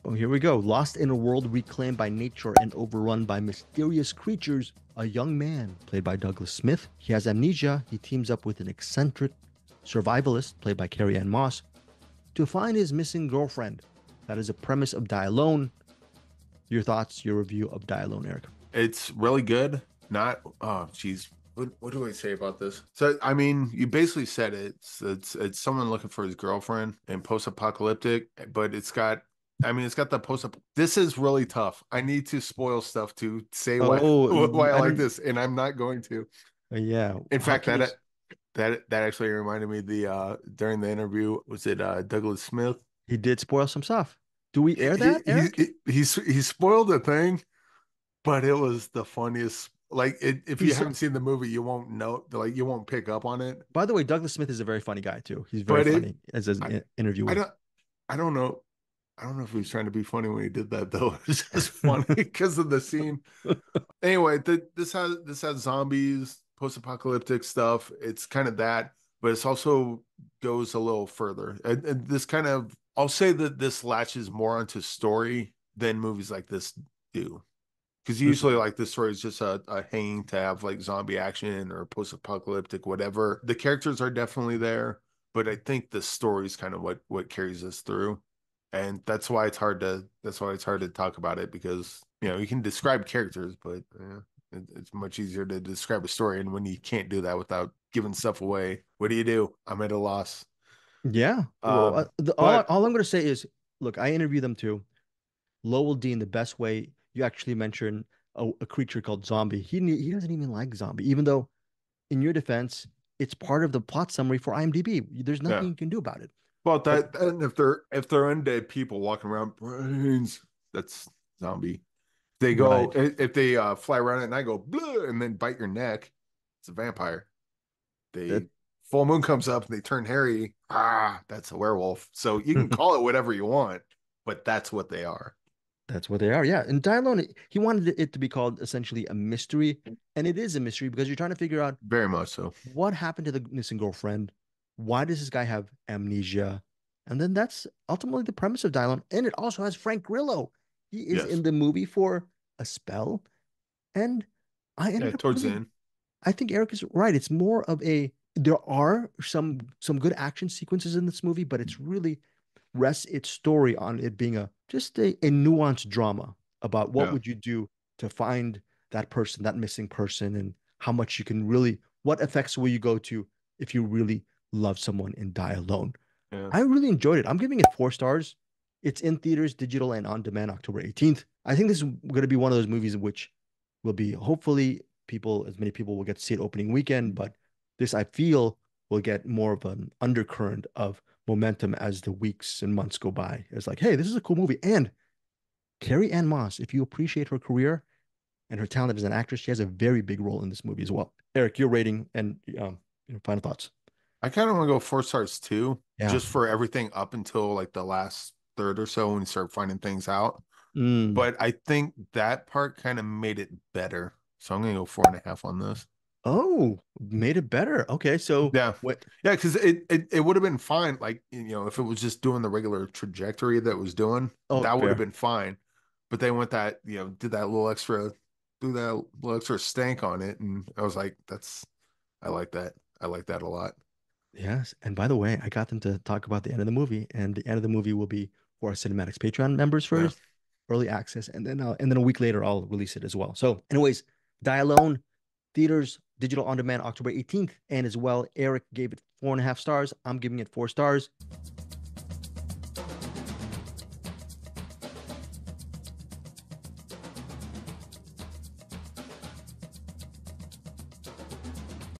Oh, here we go. Lost in a world reclaimed by nature and overrun by mysterious creatures, a young man, played by Douglas Smith, he has amnesia. He teams up with an eccentric survivalist, played by Carrie-Anne Moss, to find his missing girlfriend. That is a premise of Die Alone. Your thoughts, your review of Die Alone, Eric? It's really good. Not, oh, geez. What do I say about this? So, I mean, you basically said it. It's someone looking for his girlfriend and post-apocalyptic, but it's got the post-up. This is really tough. I need to spoil stuff to say why Oh, why I I like don't. this, and I'm not going to. Yeah. In How fact, can you? that actually reminded me the during the interview, was it Douglas Smith? He did spoil some stuff. Do we air He that, Eric? he spoiled the thing. But it was the funniest. If you He's haven't seen the movie, you won't know. Like, you won't pick up on it. By the way, Douglas Smith is a very funny guy too. He's very But funny as an I, I interviewer. don't, I don't know. I don't know if he was trying to be funny when he did that though. It's just funny because of the scene. Anyway, this has zombies, post-apocalyptic stuff. It's kind of that, but it's also goes a little further. And this kind of, I'll say that this latches more onto story than movies like this do. Because usually, Mhm. like, this story is just a hanging to have like zombie action or post-apocalyptic, whatever. The characters are definitely there, but I think the story is kind of what carries us through, and that's why it's hard to talk about it, because you can describe characters, but it's much easier to describe a story. And when you can't do that without giving stuff away, what do? I'm at a loss. Yeah. Well, Um, all but I'm going to say is, look, I interview them too. Lowell Dean, the best way you actually mention a creature called Zombie. He doesn't even like Zombie, even though, in your defense, it's part of the plot summary for IMDb. There's nothing yeah, you can do about it. well, But that and if they're undead people walking around brains, that's zombie. They go right, if they fly around at night, go bleh, and then bite your neck. It's a vampire. that They full moon comes up and they turn hairy. That's a werewolf. So you can call it whatever you want, but that's what they are. that's what they are. Yeah. And Die Alone, he wanted it to be called essentially a mystery, and it is a mystery because you're trying to figure out Very much so. what happened to the missing girlfriend? Why does this guy have amnesia? And then that's ultimately the premise of Dylon. And it also has Frank Grillo. He is Yes. in the movie for a spell. And I Yeah. ended up Towards the really, end. I think Eric is right. It's more of a, there are some good action sequences in this movie, but it's really rests its story on it being just a nuanced drama about what Yeah. would you do to find that person, that missing person, and how much you can really, what effects will you go to if you really love someone and die alone. Yeah. I really enjoyed it. I'm giving it 4 stars. It's in theaters, digital, and on demand October 18th. I think this is going to be one of those movies in which will be, hopefully, people, as many people will get to see it opening weekend, but this I feel will get more of an undercurrent of momentum as the weeks and months go by. It's like, hey, this is a cool movie. And Carrie-Anne Moss, if you appreciate her career and her talent as an actress, she has a very big role in this movie as well. Eric, your rating and final thoughts. I kind of want to go 4 stars too, Yeah. just for everything up until like the last third or so when you start finding things out. Mm. But I think that part kind of made it better. So I'm gonna go 4.5 on this. Oh, made it better. Okay, so Yeah. what? Yeah, because it would have been fine, like, if it was just doing the regular trajectory that it was doing, Oh, that would have fair. been fine. But they went that, did that little extra, do that little extra stank on it, and I was like, I like that. I like that a lot. Yes. And by the way, I got them to talk about the end of the movie, and the end of the movie will be for our Cinematics Patreon members Yeah. first, early access, and then a week later I'll release it as well. So, anyways, Die Alone, theaters, digital on demand, October 18th, and as well, Eric gave it 4.5 stars. I'm giving it 4 stars.